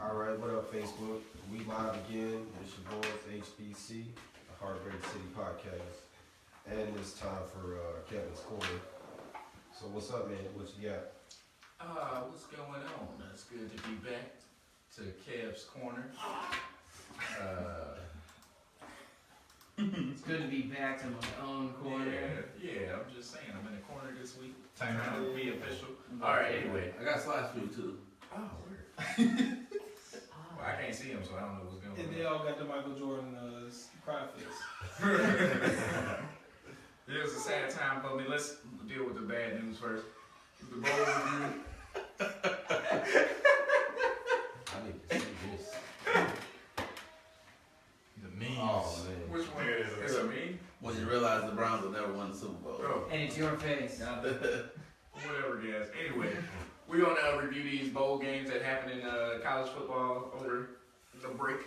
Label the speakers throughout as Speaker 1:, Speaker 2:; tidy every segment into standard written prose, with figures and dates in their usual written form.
Speaker 1: Alright, what up, Facebook? We live again. It's your boys, HBC, the Heartbreak City Podcast. And it's time for Kevin's Korner. So what's up, man? What you got?
Speaker 2: What's going on? It's good to be back to Kev's Korner.
Speaker 3: It's good to be back to my own corner.
Speaker 2: Yeah, I'm just saying, I'm in the corner this week. Time to be official. Alright, anyway.
Speaker 4: I got slides for you too.
Speaker 2: Oh, weird. Well, I can't see him, so I don't know what's going on.
Speaker 5: And they all got the Michael Jordan cry face.
Speaker 2: It was a sad time for me. Let's deal with the bad news first. The bowl review.
Speaker 1: I need to see this.
Speaker 2: The memes.
Speaker 1: Oh, man.
Speaker 2: Which one is it? It's a meme?
Speaker 4: When you realize the Browns will never win the Super Bowl.
Speaker 2: Oh.
Speaker 3: And it's your face.
Speaker 2: Whatever, guys. Anyway, we're going to review these bowl games that happened in college football over the break.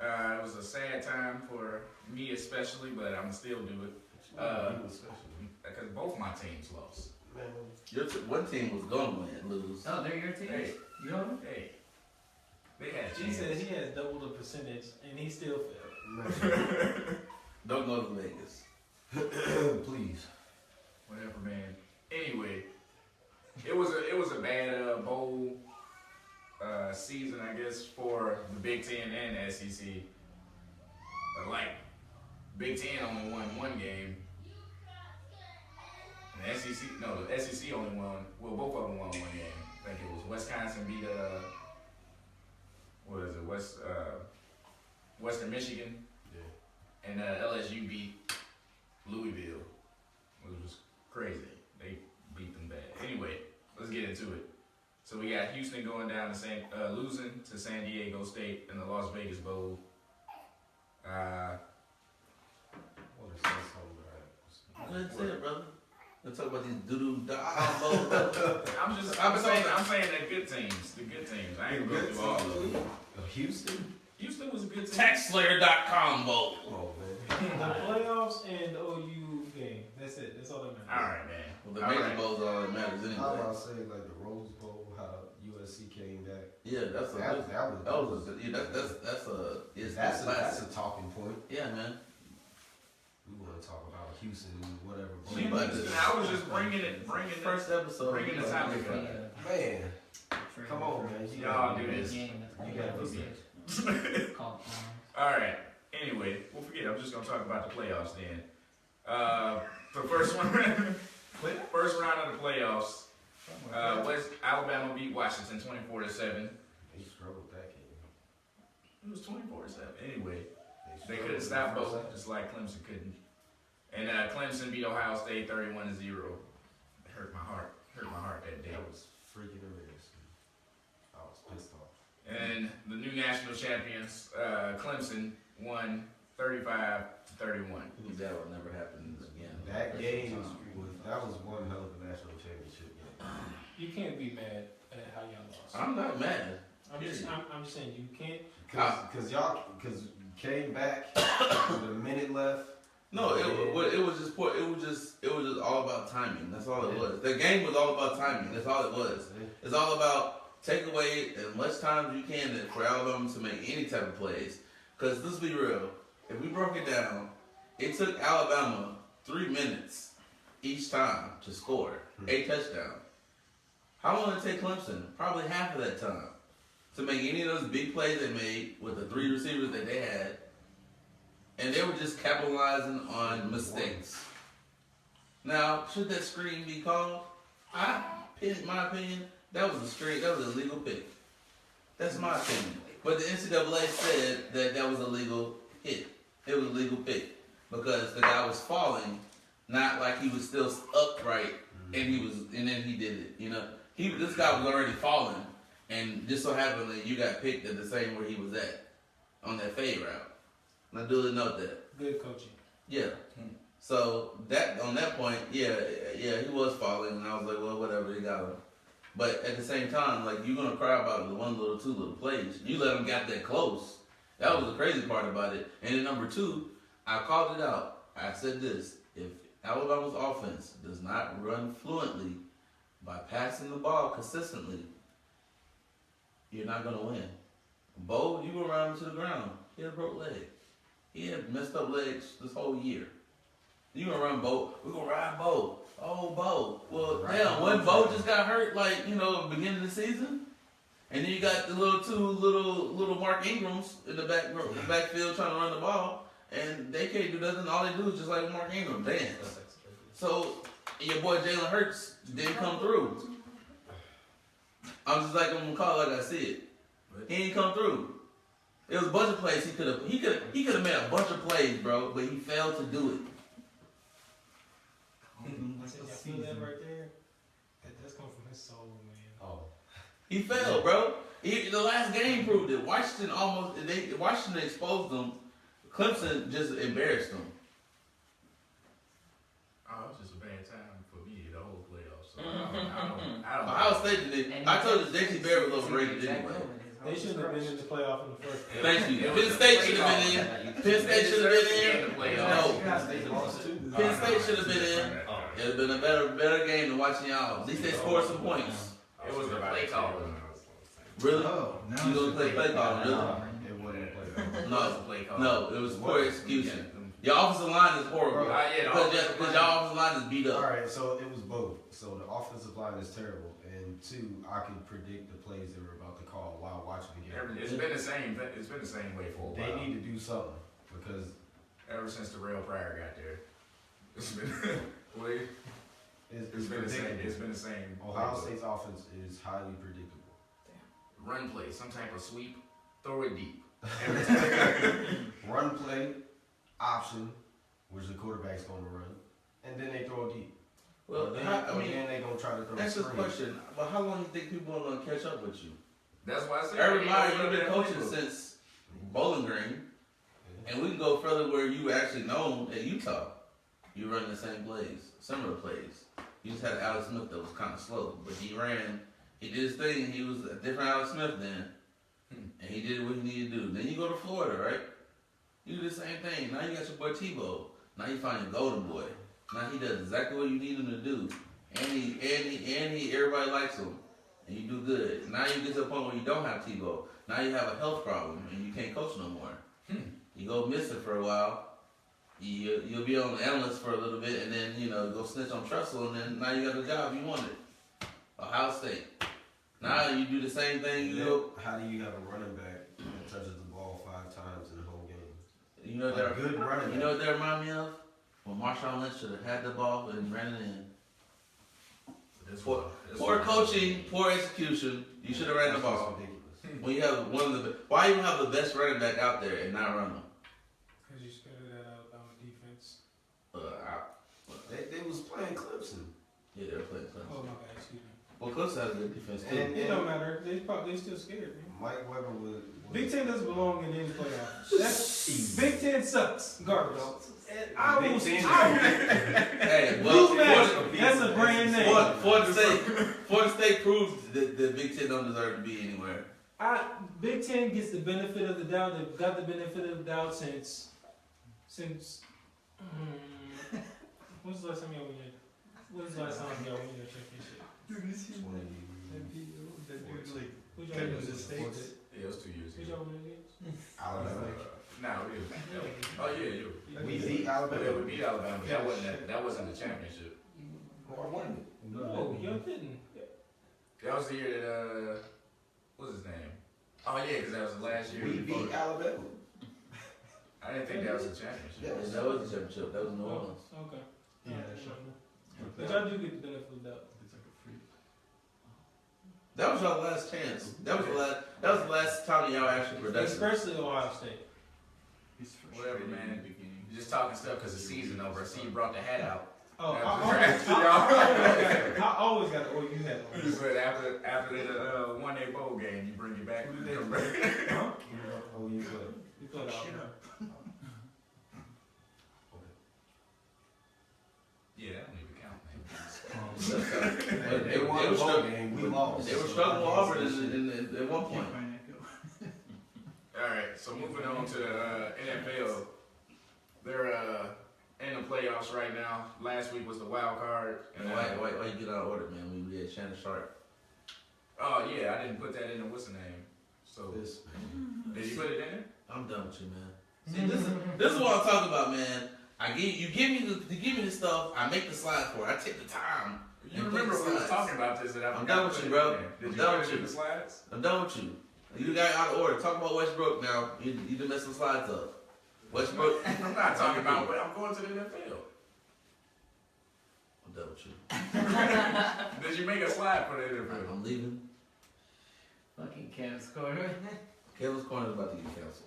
Speaker 2: It was a sad time for me especially, but I'm still do it. Because both my teams lost.
Speaker 1: Man.
Speaker 4: One team was going to lose.
Speaker 3: Oh, they're your team?
Speaker 2: Hey.
Speaker 3: You know them?
Speaker 2: Hey. They had
Speaker 5: He said he has double the percentage, and he still failed.
Speaker 4: Don't go to Vegas.
Speaker 1: Please.
Speaker 2: Whatever, man. Anyway, it was a bad bowl season, I guess, for the Big Ten and the SEC. But like, Big Ten only won one game. And the SEC only won. Well, both of them won one game. I think it was Wisconsin beat what is it? Western Michigan.
Speaker 1: Yeah.
Speaker 2: And LSU beat Louisville, which was crazy. They beat them bad. Anyway, let's get into it. So we got Houston going down to losing to San Diego State in the Las Vegas Bowl.
Speaker 1: What is this on
Speaker 4: That's it, brother. Let's talk about these doo-doo.com bowls.
Speaker 2: I'm saying the good teams. The good teams. I ain't gonna go through all of them.
Speaker 1: Houston?
Speaker 2: Houston was a good team.
Speaker 4: Taxslayer.com bowl.
Speaker 1: Oh, man.
Speaker 5: The playoffs and the OU game. That's it. That's all that matters.
Speaker 2: All right, man.
Speaker 4: Well, the major bowls are all that matters anyway.
Speaker 1: I was about to say, like, the Rose Bowl, how USC came back.
Speaker 4: Yeah, that's a
Speaker 1: That's a talking point.
Speaker 4: Yeah, man.
Speaker 1: We want to talk about Houston, whatever.
Speaker 2: I was just bringing
Speaker 4: First episode.
Speaker 2: bringing the topic up.
Speaker 1: Man, come on, man.
Speaker 2: Y'all do this.
Speaker 1: You gotta do
Speaker 3: it. Called
Speaker 2: All right. Anyway, we'll forget. I'm just gonna talk about the playoffs then. The first round of the playoffs. Alabama beat Washington 24-7.
Speaker 1: They struggled that game.
Speaker 2: It was 24-7. Anyway, they couldn't stop both, just like Clemson couldn't. And Clemson beat Ohio State 31-0. It hurt my heart. That day.
Speaker 1: That was freaking embarrassing. I was pissed off.
Speaker 2: And the new national champions, Clemson, won 35-31.
Speaker 4: That will never happen again.
Speaker 1: That game was one hell of a national championship game.
Speaker 5: You can't be mad at how y'all lost.
Speaker 4: I'm not mad.
Speaker 5: I'm just saying you can't.
Speaker 1: Because came back with a minute left.
Speaker 4: No, it was just poor. It was just all about timing. That's all it was. The game was all about timing. That's all it was. It's all about take away as much time as you can for Alabama to make any type of plays. Because let's be real, if we broke it down, it took Alabama 3 minutes each time to score a touchdown. How long did it take Clemson? Probably half of that time to make any of those big plays they made with the 3 receivers that they had. And they were just capitalizing on mistakes. Now, should that screen be called? In my opinion, that was a legal pick. That's my opinion. But the NCAA said that was a legal hit. It was a legal pick because the guy was falling, not like he was still upright and then he did it. You know, this guy was already falling, and just so happened that you got picked at the same where he was at on that fade route. And I do note that.
Speaker 5: Good coaching.
Speaker 4: Yeah. So that on that point, yeah, he was falling, and I was like, well, whatever, he got him. But at the same time, like, you're gonna cry about the 1 little, 2 little plays. You let them get that close. That was the crazy part about it. And then number 2, I called it out. I said this: if Alabama's offense does not run fluently by passing the ball consistently, you're not gonna win. Bo, you were around him to the ground. He had a broke leg. He had messed up legs this whole year. You gonna run Bo? We're gonna ride Bo. Oh, Bo. Well, damn, when Bo just got hurt, beginning of the season, and then you got the little Mark Ingrams in the backfield trying to run the ball, and they can't do nothing. All they do is just like Mark Ingram, dance. So your boy Jalen Hurts didn't come through. I'm just like I'm gonna call it like I see it. He ain't come through. It was a bunch of plays he could have made a bunch of plays, bro, but he failed to do it.
Speaker 5: I feel that right there. That's coming from his soul, man.
Speaker 1: Oh.
Speaker 4: He failed, bro. The last game proved it. Washington exposed them. Clemson just embarrassed them.
Speaker 2: Oh, it was just a bad time for me, the whole playoffs. So I don't
Speaker 4: Ohio State did. I told you JT Barrett was overrated anyway.
Speaker 5: They shouldn't have been in the playoff in the first place.
Speaker 4: Thank you. Penn State should have been in. Penn State should have been in. No. Penn State should have been in. It would have been a better game than watching y'all. At least they scored some points.
Speaker 2: It was the play call.
Speaker 4: Really?
Speaker 1: Oh,
Speaker 4: You gonna play play call? Really?
Speaker 1: it wasn't a play.
Speaker 4: No, it was poor execution. Your offensive line is horrible. Because your offensive line is beat
Speaker 1: All
Speaker 4: up.
Speaker 1: right, so it was both. So the offensive line is terrible, and two, I can predict the plays they were about to call while watching the game.
Speaker 2: It's been the same. It's been the same way for a
Speaker 1: They
Speaker 2: while.
Speaker 1: need to do something because
Speaker 2: Ever since the Rail Pryor got there, it's been
Speaker 1: it's
Speaker 2: it's been the same.
Speaker 1: predictable.
Speaker 2: It's been the same.
Speaker 1: Ohio
Speaker 2: playbook.
Speaker 1: State's offense is highly predictable.
Speaker 2: Run play, some type of sweep, throw it deep.
Speaker 1: Run play, option, which the quarterback's going to run, and then they throw it deep.
Speaker 4: Well,
Speaker 1: then, then they going to try to throw
Speaker 4: that's
Speaker 1: a
Speaker 4: the
Speaker 1: screen.
Speaker 4: question. But how long do you think people are going to catch up with you?
Speaker 2: That's why I said.
Speaker 4: Everybody, you've been coaching since Bowling Green, and we can go further where you were actually known at Utah. You run the same plays, similar plays. You just had Alex Smith that was kind of slow, but he did his thing. He was a different Alex Smith then, and he did what he needed to do. Then you go to Florida, right? You do the same thing. Now you got your boy Tebow. Now you find your golden boy. Now he does exactly what you need him to do, and everybody likes him, and you do good. Now you get to a point where you don't have Tebow. Now you have a health problem, and you can't coach no more. You go missing for a while. You'll be on the analyst for a little bit, and then go snitch on Tressel, and then now you got the job you wanted. Ohio State. Now you do the same thing.
Speaker 1: How do you have a running back that touches the ball 5 times in the whole game?
Speaker 4: You know
Speaker 1: A good running back.
Speaker 4: You know what that remind me of? When Marshawn Lynch should have had the ball and ran it in. Poor coaching, poor execution. You should have ran the ball.
Speaker 1: Ridiculous.
Speaker 4: When you have why you have the best running back out there and not run them?
Speaker 5: Because you started that Alabama defense.
Speaker 1: They was playing Clemson.
Speaker 4: Yeah, they're playing
Speaker 5: Oh
Speaker 4: Clemson.
Speaker 5: my bad, excuse me.
Speaker 4: Well, Clemson has a good defense too.
Speaker 1: And-
Speaker 5: It don't matter. They still scared, man.
Speaker 1: Mike Weber was
Speaker 5: Big Ten doesn't belong in any playoffs. Big Ten sucks. Garbage. And I
Speaker 1: Big
Speaker 5: will.
Speaker 1: Ten is-
Speaker 4: Hey,
Speaker 5: Who's mad?
Speaker 1: Florida-
Speaker 5: That's a brand name.
Speaker 4: Florida State proves that the Big Ten don't deserve to be anywhere.
Speaker 5: Big Ten gets the benefit of the doubt. They've got the benefit of the doubt since. When's the last time y'all won your? When's the last time y'all won your championship? Who'd y'all win against?
Speaker 2: Yeah, it was 2 years
Speaker 5: Who'd
Speaker 2: ago.
Speaker 5: y'all win against?
Speaker 1: Alabama.
Speaker 2: Nah, we was. Oh yeah, you.
Speaker 1: We beat
Speaker 2: Yeah,
Speaker 1: Alabama.
Speaker 2: we beat Alabama. That wasn't the championship.
Speaker 1: I won it.
Speaker 5: No, y'all didn't.
Speaker 2: That was the year that what's his name? Oh yeah, because that was the last year.
Speaker 1: We beat Alabama.
Speaker 2: I didn't think that was the championship.
Speaker 1: Yes.
Speaker 4: That was the championship. That was New Orleans.
Speaker 5: Okay.
Speaker 3: Yeah,
Speaker 5: But y'all do get the benefit of the doubt.
Speaker 4: That was your last chance. That was the last time y'all actually productive.
Speaker 5: Especially Ohio State.
Speaker 2: Whatever, man. You're just talking stuff because the season over. I see you brought the hat out.
Speaker 5: Oh,
Speaker 2: After-
Speaker 5: I always got the OU hat on.
Speaker 2: But after they won their bowl game, you bring it back.
Speaker 5: Huh?
Speaker 1: Oh, you good.
Speaker 5: You played Alabama.
Speaker 2: Yeah, that don't even count, man.
Speaker 1: They won the bowl game. We lost.
Speaker 4: They were struggling with Auburn at one point.
Speaker 2: All right, so moving on to the NFL. They're in the playoffs right now. Last week was the wild card.
Speaker 4: And why you get out of order, man? We had Shannon Sharp.
Speaker 2: Oh yeah, I didn't put that in the what's the name. So
Speaker 1: This.
Speaker 2: did you put it in?
Speaker 4: I'm done with you, man. See, this is what I'm talking about, man. You give me the stuff. I make the slides for it. I take the time.
Speaker 2: You
Speaker 4: and
Speaker 2: remember
Speaker 4: put the
Speaker 2: we was
Speaker 4: slides.
Speaker 2: talking about this and I
Speaker 4: I'm
Speaker 2: forgot
Speaker 4: done
Speaker 2: to
Speaker 4: with
Speaker 2: put
Speaker 4: you,
Speaker 2: it
Speaker 4: bro.
Speaker 2: in there. Did
Speaker 4: I'm
Speaker 2: you
Speaker 4: done
Speaker 2: put
Speaker 4: with
Speaker 2: it in
Speaker 4: you.
Speaker 2: the slides?
Speaker 4: I'm done with you. You got out of order. Talk about Westbrook now. You done messed some slides up. Westbrook.
Speaker 2: I'm not talking about, but I'm going to the NFL.
Speaker 4: I'm done with you.
Speaker 2: Did you make a slide for the NFL?
Speaker 4: I'm leaving.
Speaker 3: Fucking Kevin's Corner.
Speaker 4: Kevin's Corner is about to get canceled.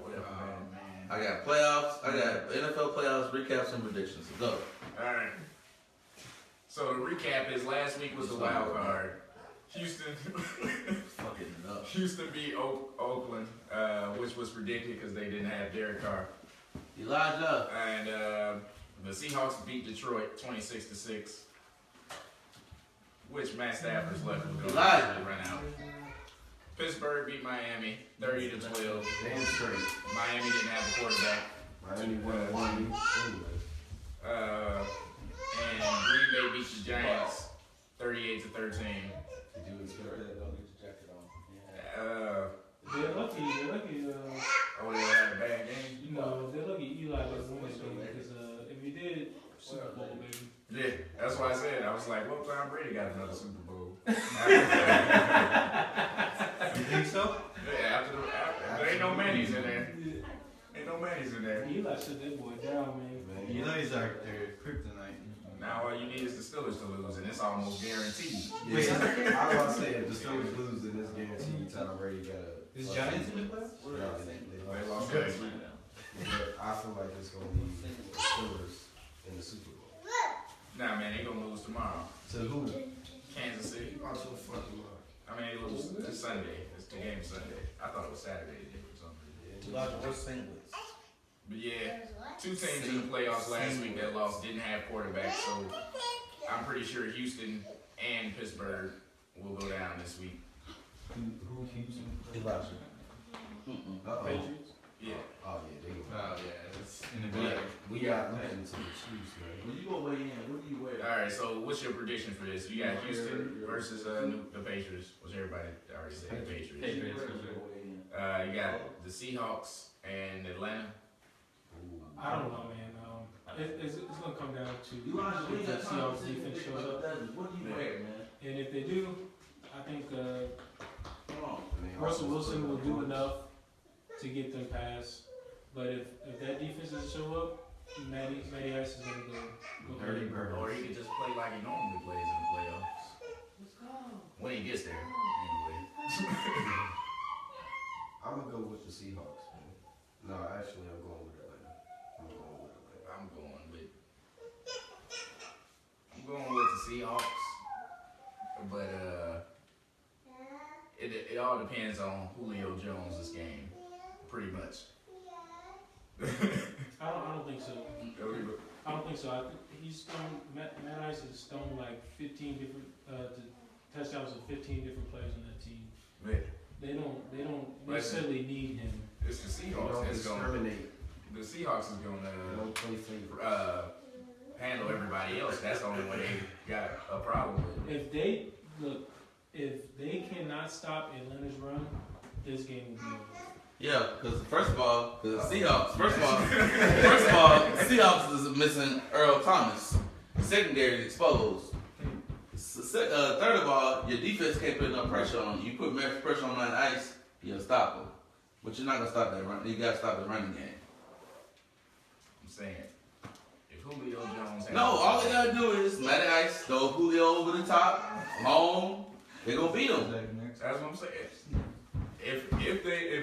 Speaker 2: Whatever,
Speaker 3: Oh,
Speaker 2: man.
Speaker 3: man.
Speaker 4: I got playoffs. I got NFL playoffs, recaps, and predictions. So go.
Speaker 2: Alright. So the recap is last week was the wild card. Houston
Speaker 4: Fucking it up.
Speaker 2: Houston beat Oakland, which was predicted because they didn't have Derek Carr.
Speaker 4: Elijah.
Speaker 2: And the Seahawks beat Detroit 26-6. Which Matt Stafford's left was going to run out. Pittsburgh beat Miami 30-12.
Speaker 1: Damn straight.
Speaker 2: Miami didn't have a quarterback.
Speaker 1: Miami won one anyway.
Speaker 2: And Green Bay beat the Giants 38-13.
Speaker 1: Did you expect that? Don't get your jacket on.
Speaker 5: They're lucky.
Speaker 2: Oh, they had a bad game.
Speaker 5: You know, they're lucky Eli doesn't win this game because if he did, Super Bowl, baby.
Speaker 2: Yeah, that's why I said. I was like, well, Tom Brady got another Super Bowl.
Speaker 1: You think so?
Speaker 2: Yeah, after there ain't no Manny's in there. Ain't no Manny's in there.
Speaker 5: Eli shut that boy down, man.
Speaker 1: Man,
Speaker 6: You know he's like their kryptonite.
Speaker 2: Now all you need is the Steelers to lose, and it's almost guaranteed.
Speaker 1: Wait, I was about to say, if the Steelers lose, then it's guaranteed Tom Brady got a.
Speaker 6: Is Giants in the playoffs?
Speaker 2: They lost last week.
Speaker 1: But I feel like it's gonna be the Steelers in the Super Bowl.
Speaker 2: Nah, man, they gonna lose tomorrow.
Speaker 1: To who?
Speaker 2: Kansas City.
Speaker 1: Oh, to a fucking lot.
Speaker 2: I mean, they lose this Sunday. It's the game Sunday. I thought it was Saturday today for some reason.
Speaker 4: Elijah, what's St. Louis?
Speaker 2: But yeah, two teams in the playoffs last week that lost didn't have quarterbacks, so I'm pretty sure Houston and Pittsburgh will go down this week.
Speaker 1: Who keeps him?
Speaker 4: Elijah.
Speaker 1: Uh-oh.
Speaker 5: Patriots.
Speaker 2: Yeah.
Speaker 1: Oh, yeah, they go.
Speaker 6: Oh yeah, it's in the
Speaker 2: Yeah.
Speaker 6: bag.
Speaker 1: We got nothing to the Chiefs, man.
Speaker 4: When you gonna weigh in? What do you weigh?
Speaker 2: All right. So, what's your prediction for this? You got Houston versus the Patriots, which everybody already said the Patriots.
Speaker 3: Patriots.
Speaker 2: You got the Seahawks and Atlanta.
Speaker 5: I don't know, man. It's gonna come down to
Speaker 4: Elijah, we
Speaker 5: if the
Speaker 4: got time
Speaker 5: Seahawks
Speaker 4: to say
Speaker 5: defense
Speaker 4: big
Speaker 5: shows
Speaker 4: about
Speaker 5: up,
Speaker 4: that. What do you weigh, man?
Speaker 5: and if they do, I think
Speaker 4: Come on.
Speaker 5: Russell Wilson will do enough to get them past. But if that defense doesn't show up, Matty Ice is gonna go
Speaker 1: Dirty
Speaker 5: dirty.
Speaker 1: bird.
Speaker 2: Or he could just play like he normally plays in the playoffs. When he gets there, anyway.
Speaker 1: I'm gonna go with the Seahawks, man. No, actually, I'm going with Atlanta.
Speaker 2: I'm going with the Seahawks, but it all depends on Julio Jones' game, pretty much.
Speaker 5: I don't think so. I don't think so. I think he's thrown Matt Ice has thrown like 15 different touchdowns with 15 different players on that team. They don't necessarily need him.
Speaker 2: It's the
Speaker 1: They
Speaker 2: Seahawks
Speaker 1: don't
Speaker 2: that's going.
Speaker 1: discriminate.
Speaker 2: The Seahawks is
Speaker 1: They
Speaker 2: going to
Speaker 1: don't play favorites.
Speaker 2: handle everybody else. That's the only way they got a problem with.
Speaker 5: If they cannot stop Atlanta's run, this game will be over.
Speaker 4: Yeah, because first of all, the Seahawks. First of all, the Seahawks is missing Earl Thomas. Secondary is exposed. Third of all, your defense can't put enough pressure on you. You put more pressure on that Ice, you'll stop him. But you're not gonna stop that run. You gotta stop the running game.
Speaker 2: I'm saying, if Julio Jones.
Speaker 4: No, all they gotta do is let the Ice throw Julio over the top, home. They're gonna beat him.
Speaker 2: That's what I'm saying. If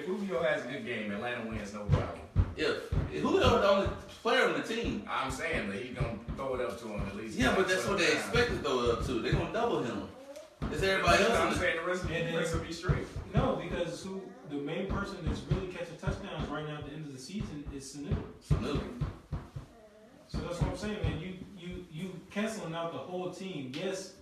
Speaker 2: Julio has a good game, Atlanta wins, no problem.
Speaker 4: If Julio the only player on the team.
Speaker 2: I'm saying that he's gonna throw it up to him at least.
Speaker 4: Yeah, but that's what they expect to throw it up to. They're gonna double him. It's everybody else.
Speaker 2: I'm saying the rest of the defense will be straight.
Speaker 5: No, because the main person that's really catching touchdowns right now at the end of the season is Sanu. So that's what I'm saying, man. You canceling out the whole team. Yes,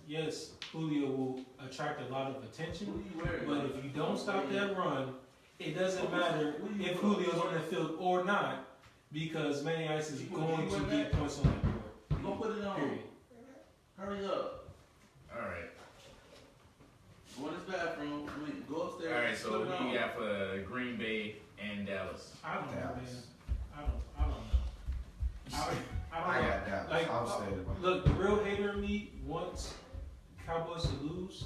Speaker 5: Julio will attract a lot of attention. But if you don't stop that run, it doesn't matter if Julio's on the field or not, because Manny Ice is going to get points on that board.
Speaker 4: Go put it on.
Speaker 5: Period.
Speaker 4: Hurry up.
Speaker 2: All right.
Speaker 4: Go in this bathroom.
Speaker 2: right, so
Speaker 5: Put it
Speaker 2: who
Speaker 5: on.
Speaker 2: you got for Green Bay and Dallas?
Speaker 5: I don't know, man.
Speaker 1: Dallas.
Speaker 5: I don't know. I
Speaker 1: I
Speaker 5: don't know.
Speaker 1: got Dallas.
Speaker 5: Like,
Speaker 1: I'm standing by.
Speaker 5: Look, the real hater in me wants Cowboys to lose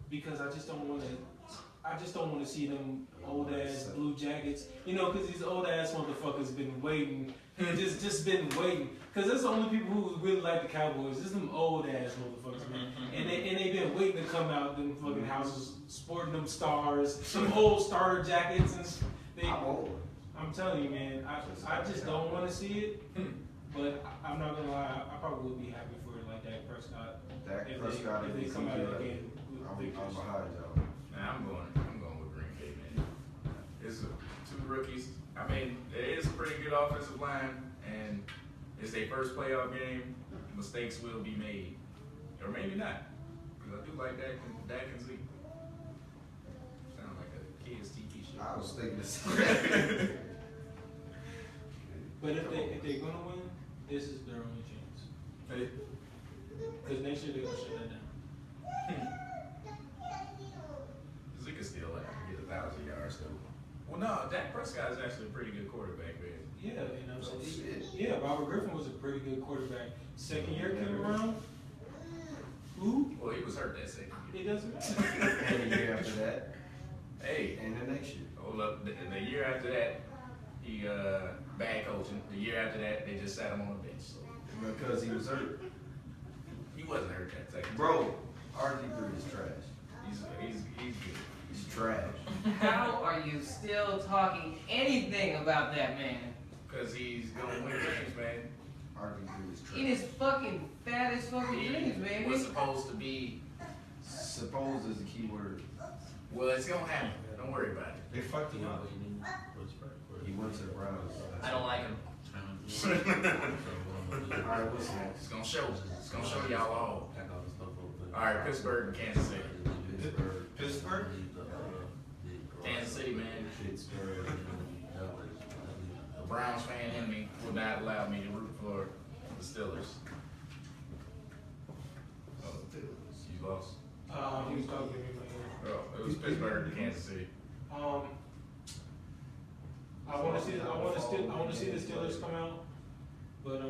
Speaker 5: because I just don't want to see them old ass Blue Jackets. You know, because these old ass motherfuckers been waiting, just been waiting. Because that's the only people who really like the Cowboys. It's them old ass motherfuckers, man. And they been waiting to come out them fucking houses, sporting them stars, some old starter jackets, and they.
Speaker 1: I'm old.
Speaker 5: I'm telling you, man. I just don't want to see it. But I'm not gonna lie, I probably would be happy for it like Dak Prescott.
Speaker 1: Dak
Speaker 5: If
Speaker 1: Prescott
Speaker 5: they
Speaker 1: and
Speaker 5: come out
Speaker 1: Ezekiel.
Speaker 5: again with
Speaker 1: I'm
Speaker 5: victors.
Speaker 1: behind y'all.
Speaker 2: Nah, I'm going with Green Bay, man. It's two rookies. I mean, there is a pretty good offensive line, and it's their first playoff game. Mistakes will be made, or maybe not, because I do like Dak and Zeke. Sound like a kids' TV show.
Speaker 1: I was thinking the same.
Speaker 5: But if they're gonna win, this is their only chance.
Speaker 2: Hey,
Speaker 5: Because next year they're gonna shut that down.
Speaker 2: Zeke is still like get 1,000 yards though. Well, no, Dak Prescott is actually a pretty good quarterback, man.
Speaker 5: Yeah, and I'm
Speaker 1: Oh,
Speaker 5: saying,
Speaker 1: shit.
Speaker 5: yeah, Robert Griffin was a pretty good quarterback. Second year came around. Who?
Speaker 2: Well, he was hurt that second year.
Speaker 5: It doesn't matter.
Speaker 1: And the year after that,
Speaker 2: Hey,
Speaker 1: and the next year.
Speaker 2: hold up. The year after that, he bad coaching. The year after that, they just sat him on the bench. So
Speaker 1: Because he was hurt.
Speaker 2: he wasn't hurt that second.
Speaker 1: Bro, RG3 is trash.
Speaker 2: He's good.
Speaker 1: He's trash.
Speaker 3: How are you still talking anything about that man?
Speaker 2: Because he's gonna win games, man.
Speaker 1: RG3 is trash.
Speaker 3: In his fucking fattest fucking dreams,
Speaker 2: He
Speaker 3: baby.
Speaker 2: was supposed to be.
Speaker 1: Suppose is the key word.
Speaker 2: Well, it's gonna happen. Don't worry about it.
Speaker 1: They fucked him up. He went to the Browns.
Speaker 3: I don't like him.
Speaker 1: Alright, what's next?
Speaker 2: It's gonna show. It's gonna show y'all all. All right, Pittsburgh and Kansas City.
Speaker 1: Pittsburgh?
Speaker 2: Kansas City, man.
Speaker 1: Pittsburgh.
Speaker 2: The Browns fan in me would not allow me to root for the Steelers. Oh, you lost.
Speaker 5: He was talking to me in my ear.
Speaker 2: Oh, it was Pittsburgh and Kansas City.
Speaker 5: I want to see the Steelers come out, but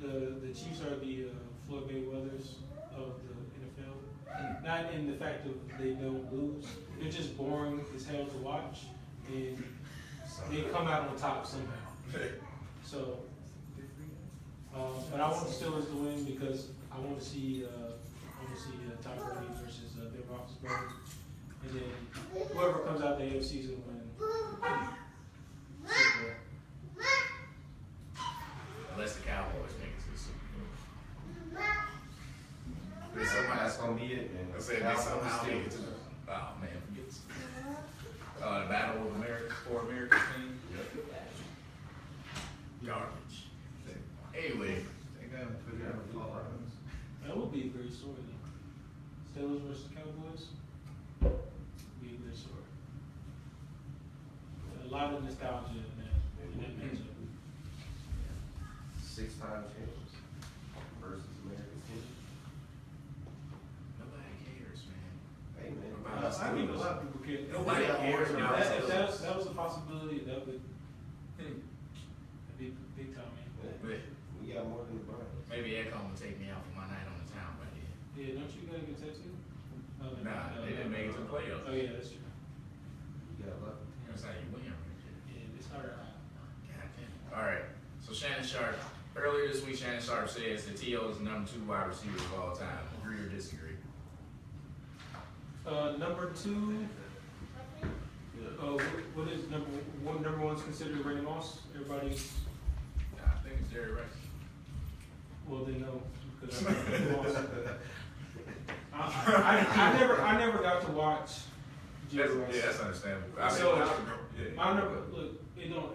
Speaker 5: the Chiefs are the Floyd Mayweathers of the NFL. Not in the fact of they don't lose; they're just boring as hell to watch, and they come out on top somehow. So, but I want the Steelers to win because I want to see Tom Brady versus Ben Roethlisberger, and then whoever comes out the AFC is gonna win. Super Bowl.
Speaker 2: Unless the Cowboys make it to the Super Bowl. They
Speaker 1: That's
Speaker 2: somehow,
Speaker 1: gonna be it, man.
Speaker 2: I said they somehow make it to the. Oh man, forget this. The Battle of America for America's team. Garbage. Anyway,
Speaker 6: They gotta put it out of
Speaker 5: That would be a great story, though. Steelers versus Cowboys. Be a great story. A lot of nostalgia in that matchup.
Speaker 1: 6-time champions versus America's team.
Speaker 2: nobody cares, man.
Speaker 1: Hey, man.
Speaker 5: I think a lot of people care.
Speaker 2: Nobody cares about
Speaker 5: If
Speaker 2: Steelers.
Speaker 5: that was a possibility, that'd be big time, man.
Speaker 2: But
Speaker 1: We got more than the Browns.
Speaker 2: maybe Econ will take me out for my night on the town, but yeah.
Speaker 5: Yeah, don't you gotta get tattooed? Oh,
Speaker 2: Nah, they didn't make it to the playoffs.
Speaker 5: Oh yeah, that's true.
Speaker 1: You got lucky.
Speaker 2: That's how you win, right?
Speaker 5: Yeah, it's hard.
Speaker 2: God damn. All right. So Shannon Sharp. Earlier this week, Shannon Sharp says that T.O. is the number 2 wide receiver of all time. Agree or disagree?
Speaker 5: Number 2. What is number one? Number 1 is considered Randy Moss. Everybody,
Speaker 2: Nah, I think it's Jerry Rice.
Speaker 5: well, they know because I'm Randy Moss. I never got to watch Jerry Rice.
Speaker 2: Yeah, that's understandable. I mean,
Speaker 5: So,
Speaker 2: yeah.
Speaker 5: I never look. It don't.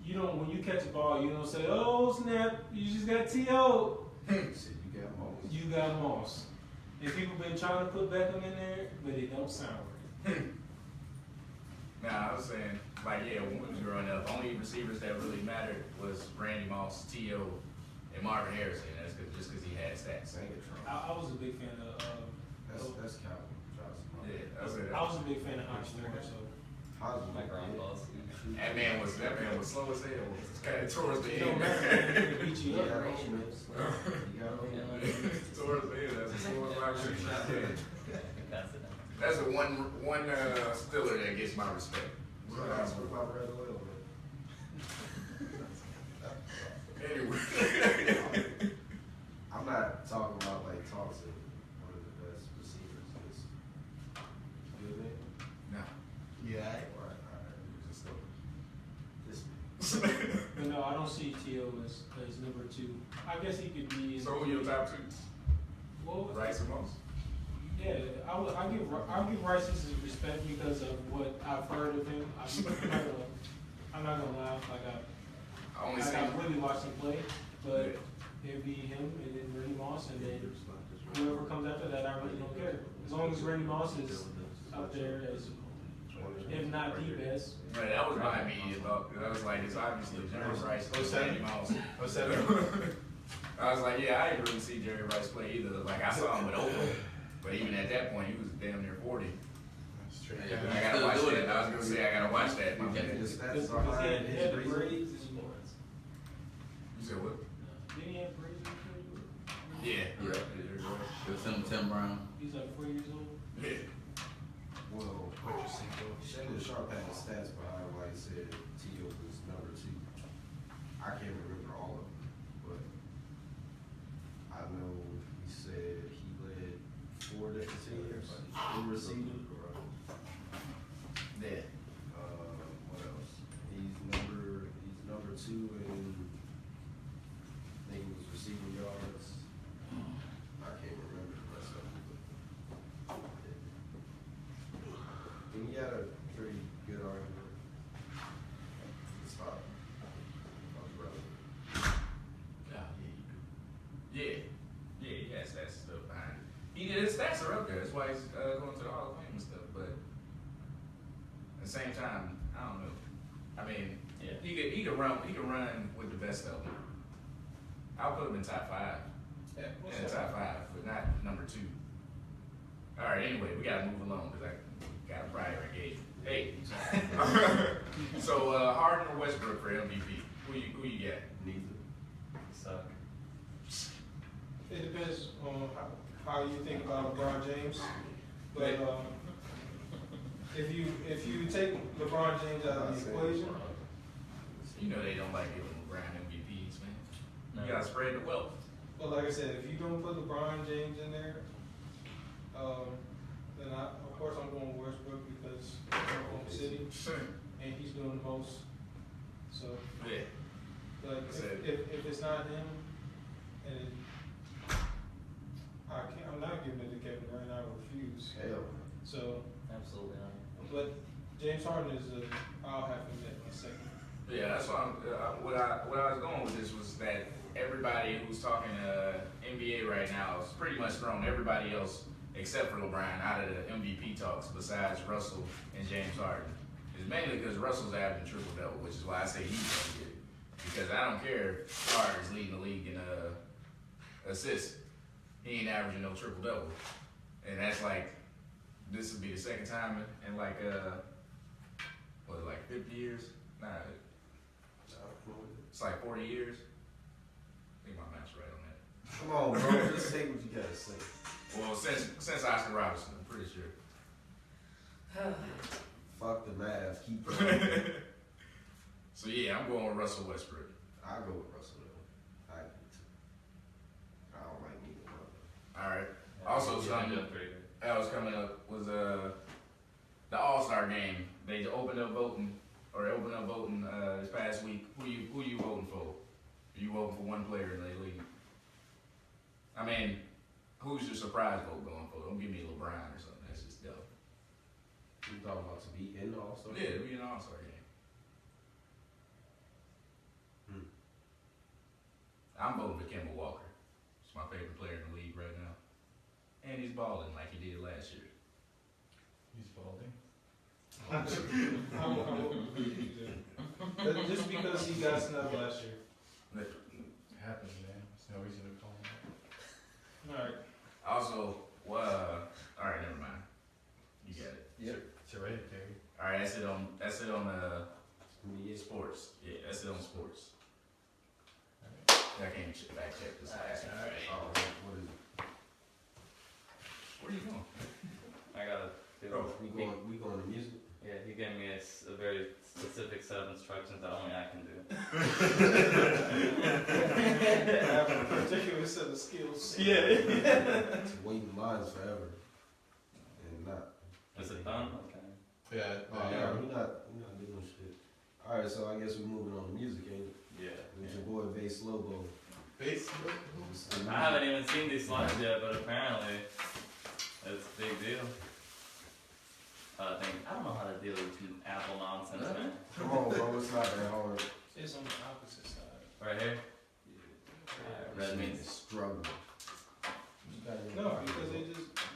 Speaker 5: You don't. When you catch a ball, you don't say, "Oh snap! You just got T.O."
Speaker 1: Said you got Moss.
Speaker 5: You got Moss. And people been trying to put Beckham in there, but it don't sound right.
Speaker 2: Nah, I was saying, like, yeah, when we was growing up, only receivers that really mattered was Randy Moss, T.O., and Marvin Harrison. That's just because he had stats.
Speaker 1: Megatron.
Speaker 5: I was a big fan of.
Speaker 1: That's Calvin Johnson.
Speaker 2: Yeah, I was
Speaker 5: I a big fan of Hot Star, so.
Speaker 1: How's
Speaker 7: Like Ron Boss.
Speaker 2: That man was slow as hell. Kind of towards the
Speaker 5: It don't
Speaker 2: end.
Speaker 5: matter, man. They can beat you
Speaker 1: You
Speaker 5: up.
Speaker 1: got moments. You got moments.
Speaker 2: Towards the end, that's as slow as I should.
Speaker 7: Pass it down.
Speaker 2: That's the one Stiller that gets my respect.
Speaker 1: What about Red Oil, man?
Speaker 2: Anyway.
Speaker 1: I'm not talking about like Thompson, one of the best receivers. Just good man.
Speaker 2: No.
Speaker 6: Yeah.
Speaker 1: All right. Just
Speaker 5: But no, I don't see T.O. as number 2. I guess he could be.
Speaker 2: So who your top two?
Speaker 5: Well,
Speaker 2: Rice or most?
Speaker 5: yeah, I'll give Rice his respect because of what I've heard of him. I'm not gonna lie,
Speaker 2: I only
Speaker 5: I
Speaker 2: seen.
Speaker 5: really watched him play, but it'd be him and then Randy Moss, and then whoever comes after that, I really don't care. As long as Randy Moss is up there as, if not the best.
Speaker 2: Right, that was my immediate thought. 'Cause I was like, it's obviously Jerry Rice.
Speaker 6: Oh,
Speaker 2: Randy Moss.
Speaker 6: Oh, 7.
Speaker 2: I was like, yeah, I didn't really see Jerry Rice play either. Like, I saw him with Oakland, but even at that point, he was damn near 40.
Speaker 6: That's true.
Speaker 4: Yeah.
Speaker 2: I gotta watch that. I was gonna say, I gotta watch that. My
Speaker 1: And
Speaker 2: bad.
Speaker 1: the
Speaker 5: Because
Speaker 1: stats are high.
Speaker 5: he had
Speaker 1: His
Speaker 5: the
Speaker 1: reason.
Speaker 5: braids and
Speaker 2: You said what?
Speaker 5: didn't he have braids?
Speaker 2: Yeah.
Speaker 4: It was Tim Brown.
Speaker 5: He's like 4 years old.
Speaker 2: Yeah.
Speaker 1: Well, Shannon Sharp had the stats behind why he said T.O. was number 2. I can't remember all of them, but I know he said he led 4 different teams in receiving.
Speaker 2: Yeah.
Speaker 1: What else? He's number 2 in, I think he was receiving yards. I can't remember the rest of them. And he had a pretty good argument. Stop.
Speaker 2: Yeah, he has stats and stuff behind it. His stats are up there. That's why he's going to the Hall of Fame and stuff. But at the same time, I don't know. I mean,
Speaker 7: Yeah.
Speaker 2: he could run with the best of them. I'll put him in top 5.
Speaker 5: Yeah,
Speaker 2: In the top 5, but not number 2. All right. Anyway, we gotta move along because I got a prior engagement. Hey. So Harden or Westbrook for MVP? Who you got?
Speaker 1: Neither.
Speaker 7: Suck.
Speaker 8: It depends on how you think about LeBron James. But if you take LeBron James out of the equation,
Speaker 2: You know they don't like giving LeBron MVPs, man.
Speaker 7: No.
Speaker 2: You gotta spread the wealth.
Speaker 8: but like I said, if you don't put LeBron James in there, then of course I'm going Westbrook because it's my home city and he's doing the most. So,
Speaker 2: Yeah.
Speaker 8: but
Speaker 2: Said-
Speaker 8: if it's not him, and I'm not giving it to Kevin Durant. I refuse.
Speaker 1: Hell.
Speaker 8: So,
Speaker 7: Absolutely not.
Speaker 8: but James Harden I'll have him at my second.
Speaker 2: Yeah, that's why what I was going with this was that everybody who's talking NBA right now is pretty much thrown everybody else except for LeBron out of the MVP talks besides Russell and James Harden. It's mainly because Russell's averaging triple double, which is why I say he's gonna get it. Because I don't care if Harden's leading the league in assists. He ain't averaging no triple double. And that's like, this would be the second time in like, what, like 50 years? Nah, it's like 40 years. I think my math's right on that.
Speaker 1: Come on, bro. Just say what you gotta say.
Speaker 2: Well, since Oscar Robertson, I'm pretty sure.
Speaker 1: Fuck the math. Keep going.
Speaker 2: So yeah, I'm going with Russell Westbrook.
Speaker 1: I go with Russell though. I do too. I don't like neither one.
Speaker 2: All right. Also, something that was coming up was the All-Star game. They opened up voting this past week. Who you voting for? Are you voting for one player in the league? I mean, who's your surprise vote going for? Don't give me LeBron or something. That's just dumb.
Speaker 1: You talking about to be in the All-Star?
Speaker 2: Yeah, it'll be an All-Star game. I'm voting for Kemba Walker. He's my favorite player in the league right now. And he's balling like he did last year.
Speaker 6: He's balding.
Speaker 8: But just because he got snubbed last year.
Speaker 6: Happens, man. It's no reason to call him.
Speaker 8: All right.
Speaker 2: Also, all right, never mind. You got it.
Speaker 7: Yep.
Speaker 2: That's it on sports. Yeah, that's it on sports. I can't fact check this.
Speaker 7: Alright.
Speaker 1: Oh, what is it?
Speaker 2: Where are you going?
Speaker 7: I gotta do
Speaker 2: Oh,
Speaker 1: We going to music?
Speaker 7: Yeah, he gave me a very specific set of instructions that only I can do.
Speaker 8: Have a particular set of skills.
Speaker 1: It's waiting lines forever. And not.
Speaker 7: Is it done? Okay.
Speaker 6: Yeah.
Speaker 1: Oh, yeah, we not doing shit. Alright, so I guess we're moving on to music, ain't it?
Speaker 7: Yeah.
Speaker 1: With your boy Bass Lobo.
Speaker 6: Base.
Speaker 7: I haven't even seen these slides yet, but apparently it's a big deal. I don't know how to deal with Apple nonsense, man.
Speaker 1: Come on, bro, it's not that hard.
Speaker 8: It's on the opposite side.
Speaker 7: Right here? Red means
Speaker 1: struggle.
Speaker 8: No, because they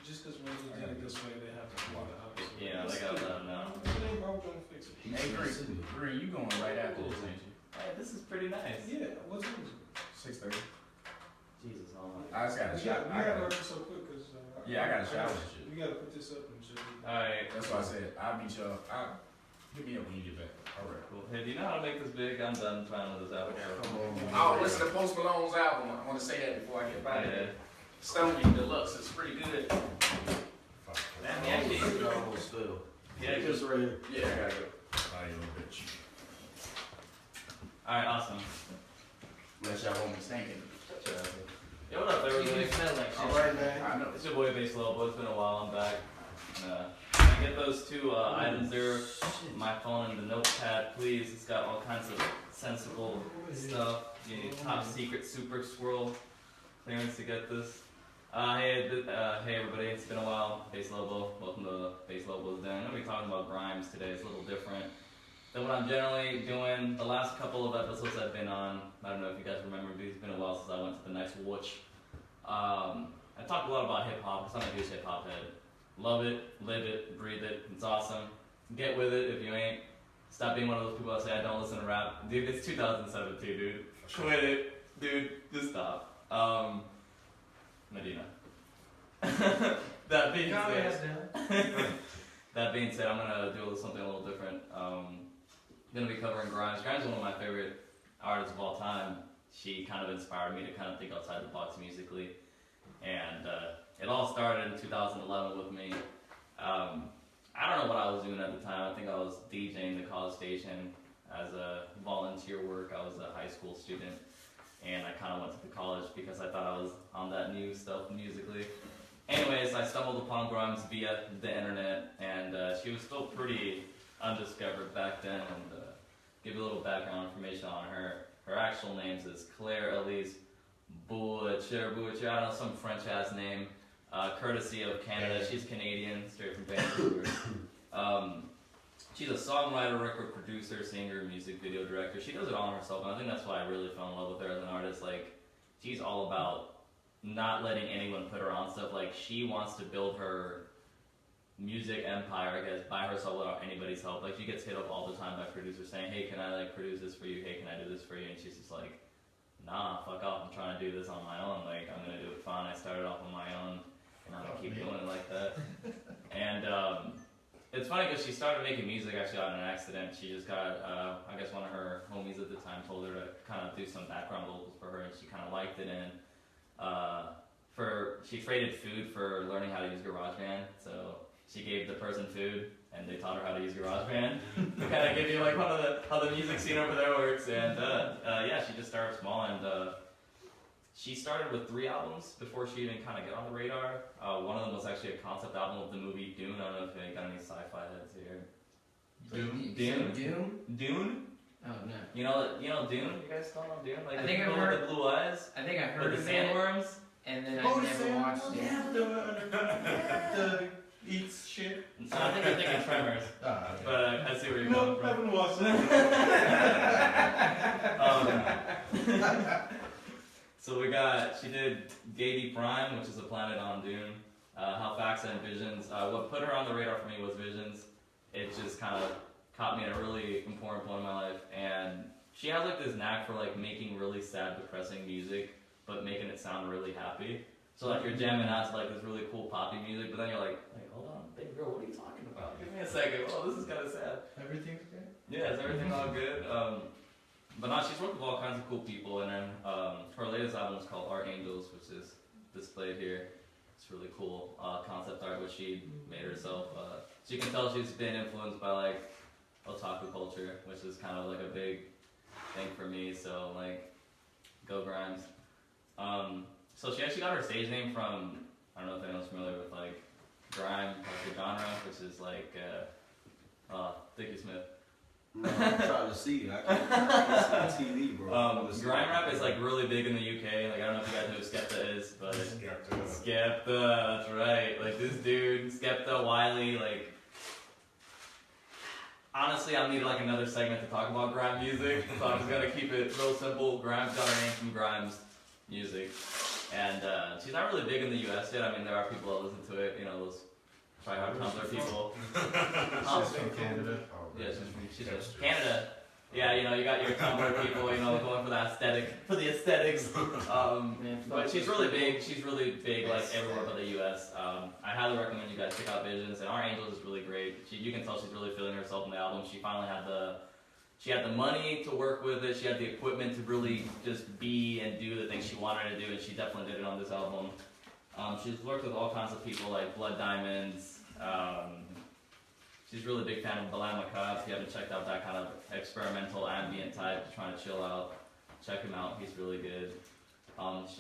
Speaker 8: just because when they did it this way, they have to apply the opposite.
Speaker 7: yeah, they gotta let them know.
Speaker 8: If it ain't broke, don't fix it.
Speaker 2: Hey, Green, you going right after this, ain't you?
Speaker 7: Hey, this is pretty nice.
Speaker 8: Yeah, what's it?
Speaker 2: 6:30.
Speaker 7: Jesus, oh my.
Speaker 2: I just got a
Speaker 8: We
Speaker 2: shot.
Speaker 8: gotta hurry so quick because.
Speaker 2: Yeah, I got a shower and shit.
Speaker 8: We gotta put this up and shit.
Speaker 7: Alright,
Speaker 2: That's why I said I'll meet y'all. Hit me up when you get back. All right.
Speaker 7: cool. Hey, do you know how to make this big? I'm done trying with this apple.
Speaker 1: Come on, man.
Speaker 2: Oh, listen to Post Malone's album. I want to say that before I get by there. Stony Deluxe is pretty good.
Speaker 7: Damn, yeah,
Speaker 1: Almost- almost still.
Speaker 7: Yeah,
Speaker 1: Just right here.
Speaker 2: Yeah, I gotta go. Bye, you little bitch.
Speaker 7: Alright, awesome.
Speaker 2: Unless y'all want me stinking.
Speaker 7: Yo, what up, everybody?
Speaker 1: Alright, man.
Speaker 2: I know.
Speaker 7: It's your boy Bass Lobo. It's been a while. I'm back. Can I get those two items there? My phone and the notepad, please. It's got all kinds of sensible stuff. You need top secret super squirrel clearance to get this. Hey everybody. It's been a while. Bass Lobo. Welcome to Bass Lobo's Den. I'm gonna be talking about Grimes today. It's a little different than what I'm generally doing. The last couple of episodes I've been on, I don't know if you guys remember, but it's been a while since I went to the Nice Watch. I talk a lot about hip hop because I'm a huge hip hop head. Love it, live it, breathe it. It's awesome. Get with it if you ain't. Stop being one of those people that say I don't listen to rap. Dude, it's 2017, dude. Quit it. Dude, just stop. Medina. That being said, that being said, I'm gonna do something a little different. Gonna be covering Grimes. Grimes is one of my favorite artists of all time. She kind of inspired me to kind of think outside the box musically, and it all started in 2011 with me. I don't know what I was doing at the time. I think I was DJing the college station as a volunteer work. I was a high school student, and I kind of went to the college because I thought I was on that new stuff musically. Anyways, I stumbled upon Grimes via the internet, and she was still pretty undiscovered back then. And give you a little background information on her. Her actual name is Claire Elise Boucher. I don't know, some French ass name. Courtesy of Canada. She's Canadian, straight from Vancouver. She's a songwriter, record producer, singer, music video director. She does it all herself, and I think that's why I really fell in love with her as an artist. Like, she's all about not letting anyone put her on stuff. Like, she wants to build her music empire, I guess, by herself without anybody's help. Like, she gets hit up all the time by producers saying, hey, can I like produce this for you? Hey, can I do this for you? And she's just like, nah, fuck off. I'm trying to do this on my own. Like, I'm gonna do it fine. I started off on my own, and I'm gonna keep doing it like that. And it's funny because she started making music actually on an accident. She just got, I guess one of her homies at the time told her to kind of do some background vocals for her, and she kind of liked it. And she traded food for learning how to use GarageBand. So she gave the person food, and they taught her how to use GarageBand. To kind of give you like how the music scene over there works. And yeah, she just started small, and she started with 3 albums before she even kind of got on the radar. One of them was actually a concept album of the movie Dune. I don't know if you got any sci-fi heads here. Dune?
Speaker 3: Oh no.
Speaker 7: You know Dune? You guys don't know Dune? Like
Speaker 3: I
Speaker 7: the
Speaker 3: think I've
Speaker 7: people
Speaker 3: heard-
Speaker 7: with the blue eyes?
Speaker 3: I think I heard
Speaker 7: With
Speaker 3: of
Speaker 7: the
Speaker 3: it,
Speaker 7: sandworms?
Speaker 3: and then I never watched it.
Speaker 6: The eats shit.
Speaker 7: No, I think you're thinking Tremors. But I see where you're
Speaker 8: No,
Speaker 7: going
Speaker 8: I
Speaker 7: from.
Speaker 8: haven't watched it.
Speaker 7: So she did Gady Prime, which is a planet on Dune. Halfaxa and Visions. What put her on the radar for me was Visions. It just kind of caught me at a really important point in my life. And she has like this knack for like making really sad, depressing music, but making it sound really happy. So like you're jamming out to like this really cool poppy music, but then you're like hold on, baby girl, what are you talking about? Give me a second. Oh, this is kind of sad.
Speaker 6: Everything's good?
Speaker 7: Yeah, is everything all good? But no, she's worked with all kinds of cool people, and then her latest album is called Art Angels, which is displayed here. It's really cool concept art, which she made herself. So you can tell she's been influenced by like otaku culture, which is kind of like a big thing for me. So like, go Grimes. So she actually got her stage name from, I don't know if anyone's familiar with like grime, like the genre, which is like Dickie Smith.
Speaker 1: I'm trying to see. I can't see TV, bro.
Speaker 7: Grime rap is like really big in the UK. Like I don't know if you guys know who Skepta is, but Skepta, that's right. Like this dude, Skepta, Wiley, like honestly I need like another segment to talk about grime music. So I'm just gonna keep it real simple. Grimes got her name from Grimes music. And she's not really big in the US yet. I mean there are people that listen to it, you know, those try-hard Tumblr people.
Speaker 6: She's from Canada.
Speaker 7: Yeah, she's from Canada. Yeah, you know, you got your Tumblr people, you know, going for the aesthetics. But she's really big. She's really big, like everywhere but the U.S. I highly recommend you guys check out Visions. And Our Angels is really great. You can tell she's really feeling herself in the album. She finally had the money to work with it. She had the equipment to really just be and do the things she wanted to do, and she definitely did it on this album. She's worked with all kinds of people like Blood Diamonds. She's a really big fan of Balan Macabre. If you haven't checked out that kind of experimental ambient type, trying to chill out, check him out. He's really good.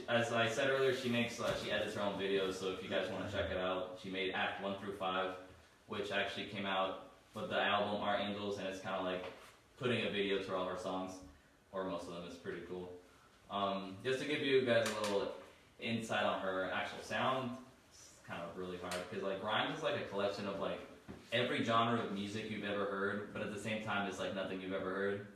Speaker 7: As I said earlier, she edits her own videos. So if you guys want to check it out, she made Act 1 through 5, which actually came out with the album Our Angels, and it's kind of like putting a video to all her songs, or most of them. It's pretty cool. Just to give you guys a little insight on her actual sound, it's kind of really hard because like Grimes is like a collection of like every genre of music you've ever heard, but at the same time it's like nothing you've ever heard,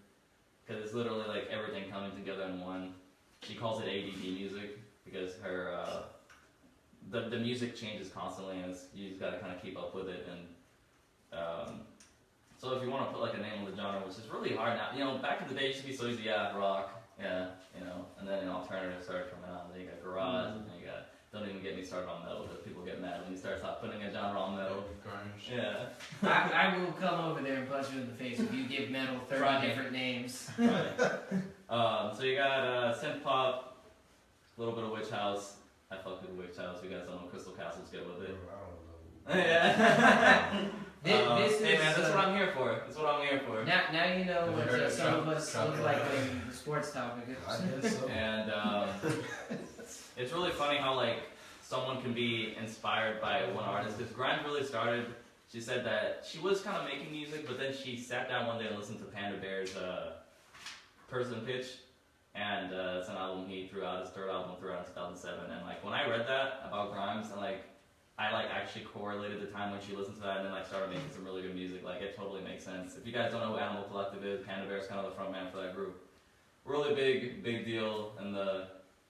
Speaker 7: because it's literally like everything coming together in one. She calls it ADD music because her the music changes constantly, and you just gotta kind of keep up with it. And so if you want to put like a name on the genre, which is really hard now, you know, back in the day it used to be so easy, yeah, rock, yeah, you know, and then alternative started coming out, and then you got garage, and then you got, don't even get me started on metal, because people get mad when you start putting a genre on metal.
Speaker 6: Grunge.
Speaker 7: Yeah.
Speaker 3: I will come over there and punch you in the face if you give metal 30 different names.
Speaker 7: Right. So you got synth pop, a little bit of Witch House. I fuck with Witch House. You guys don't know Crystal Castle's good with it.
Speaker 1: I don't know.
Speaker 7: Yeah.
Speaker 3: This
Speaker 7: hey
Speaker 3: is,
Speaker 7: man, that's what I'm here for. That's what I'm here for.
Speaker 3: Now you know what
Speaker 6: heard
Speaker 3: some of
Speaker 6: Trump-
Speaker 3: us
Speaker 6: Trump
Speaker 3: look like when the sports topic is.
Speaker 1: I guess so.
Speaker 7: And it's really funny how like someone can be inspired by one artist. Because Grimes really started. She said that she was kind of making music, but then she sat down one day and listened to Panda Bear's Person Pitch, and it's an album he threw out, his third album threw out in 2007. And like when I read that about Grimes, and like I like actually correlated the time when she listened to that, and then like started making some really good music. Like it totally makes sense. If you guys don't know who Animal Collective is, Panda Bear's kind of the front man for that group. Really big deal in the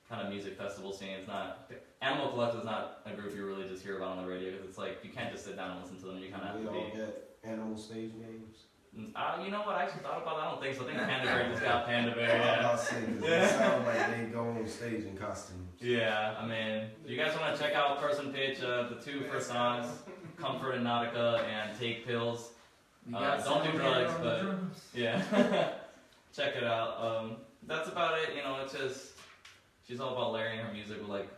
Speaker 7: kind of music festival scene. It's not, Animal Collective is not a group you really just hear about on the radio, because it's like you can't just sit down and listen to them. You kind of have
Speaker 1: We
Speaker 7: to
Speaker 1: all
Speaker 7: be.
Speaker 1: get animal stage names.
Speaker 7: You know what? I actually thought about that. I don't think so. I think Panda Bear just got Panda Bear.
Speaker 1: I'm
Speaker 7: Yeah.
Speaker 1: not saying it sounds like they go on stage in costumes.
Speaker 7: Yeah. I mean, you guys want to check out Person Pitch? The two first songs, Comfort and Nautica, and Take Pills.
Speaker 3: We got
Speaker 7: Don't do
Speaker 3: someone
Speaker 7: drugs,
Speaker 3: there on the
Speaker 7: but-
Speaker 3: drums.
Speaker 7: Yeah. Check it out. That's about it. You know, it's just she's all about layering her music with like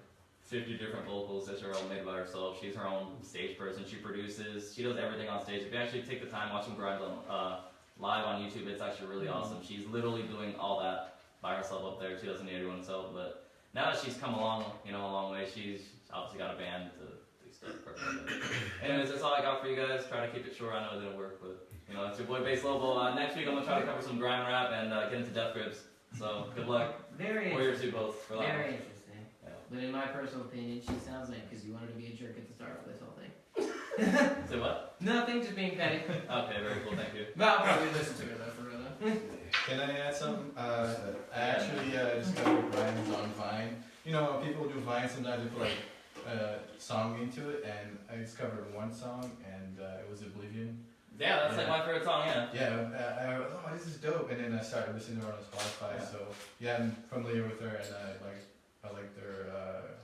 Speaker 7: 50 different vocals that are all made by herself. She's her own stage person. She produces. She does everything on stage. If you actually take the time watching Grimes on live on YouTube, it's actually really awesome. She's literally doing all that by herself up there. She doesn't need anyone else. But now that she's come along, you know, a long way, she's obviously got a band to do stuff. Anyways, that's all I got for you guys. Try to keep it short. I know it didn't work, but you know, it's your boy Bass Lobo. Next week I'm gonna try to cover some grime rap and get into Death Grips. So good luck.
Speaker 3: Very
Speaker 7: Or yours
Speaker 3: interesting.
Speaker 7: two both for that
Speaker 3: Very
Speaker 7: one.
Speaker 3: interesting.
Speaker 7: Yeah.
Speaker 3: But in my personal opinion, she sounds like because you wanted to be a jerk at the start of this whole thing.
Speaker 7: Say what?
Speaker 3: Nothing, just being petty.
Speaker 7: Okay, very cool. Thank you.
Speaker 3: But I'll probably listen to it though, for real though.
Speaker 6: Can I add something? I actually discovered Vines on Vine. You know, people do Vine, sometimes they put like a song into it, and I discovered one song, and it was Oblivion.
Speaker 7: Yeah, that's like my favorite song. Yeah.
Speaker 6: Yeah, I was, oh, this is dope, and then I started listening to her on Spotify.
Speaker 7: Yeah.
Speaker 6: So yeah, I'm familiar with her, and I like their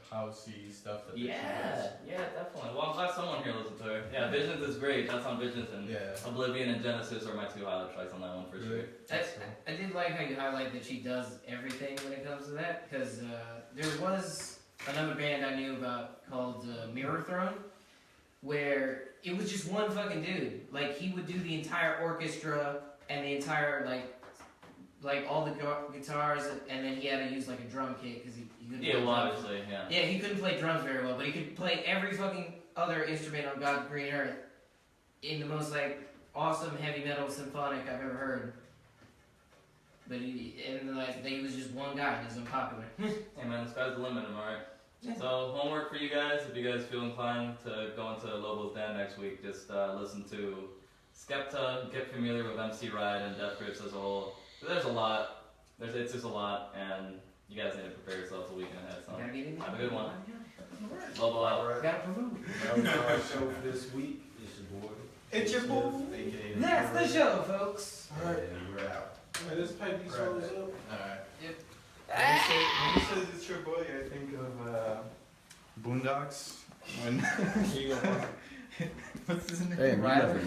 Speaker 6: housey stuff that she
Speaker 7: Yeah,
Speaker 6: does.
Speaker 7: yeah, definitely. Well, I'm glad someone here listens to her. Visions is great. That's on Visions, and
Speaker 6: Yeah.
Speaker 7: Oblivion and Genesis are my two highlight tracks on that one for sure.
Speaker 3: I did like how you highlight that she does everything when it comes to that, because there was another band I knew about called Mirror Throne, where it was just one fucking dude. Like, he would do the entire orchestra and the entire, like all the guitars, and then he had to use, like, a drum kit, because he couldn't
Speaker 7: Yeah,
Speaker 3: play
Speaker 7: well,
Speaker 3: drums.
Speaker 7: obviously, yeah.
Speaker 3: Yeah, he couldn't play drums very well, but he could play every fucking other instrument on God's green earth in the most, like, awesome heavy metal symphonic I've ever heard. But he was just one guy, and he's unpopular.
Speaker 7: Hey man, the sky's the limit, am I right?
Speaker 3: Yeah.
Speaker 7: So homework for you guys, if you guys feel inclined to go into Lobo's Den next week, just listen to Skepta, get familiar with MC Ride and Death Grips as a whole. There's a lot. It's just a lot, and you guys need to prepare yourselves a weekend ahead. So
Speaker 3: Gotta get in there.
Speaker 7: have a good one.
Speaker 3: Alright.
Speaker 7: Lobo out.
Speaker 1: Alright.
Speaker 3: Gotta promote.
Speaker 1: That was our show for this week. It's your boy.
Speaker 8: It's your boy.
Speaker 1: AKA
Speaker 3: That's the show, folks.
Speaker 8: Alright.
Speaker 1: And we're out.
Speaker 8: Man, this pipe these rolls up.
Speaker 6: Alright.
Speaker 3: Yep.
Speaker 6: When you said it's your boy, I think of Boondocks. When
Speaker 8: You gonna
Speaker 6: what's his name?
Speaker 1: Hey,
Speaker 3: Riley.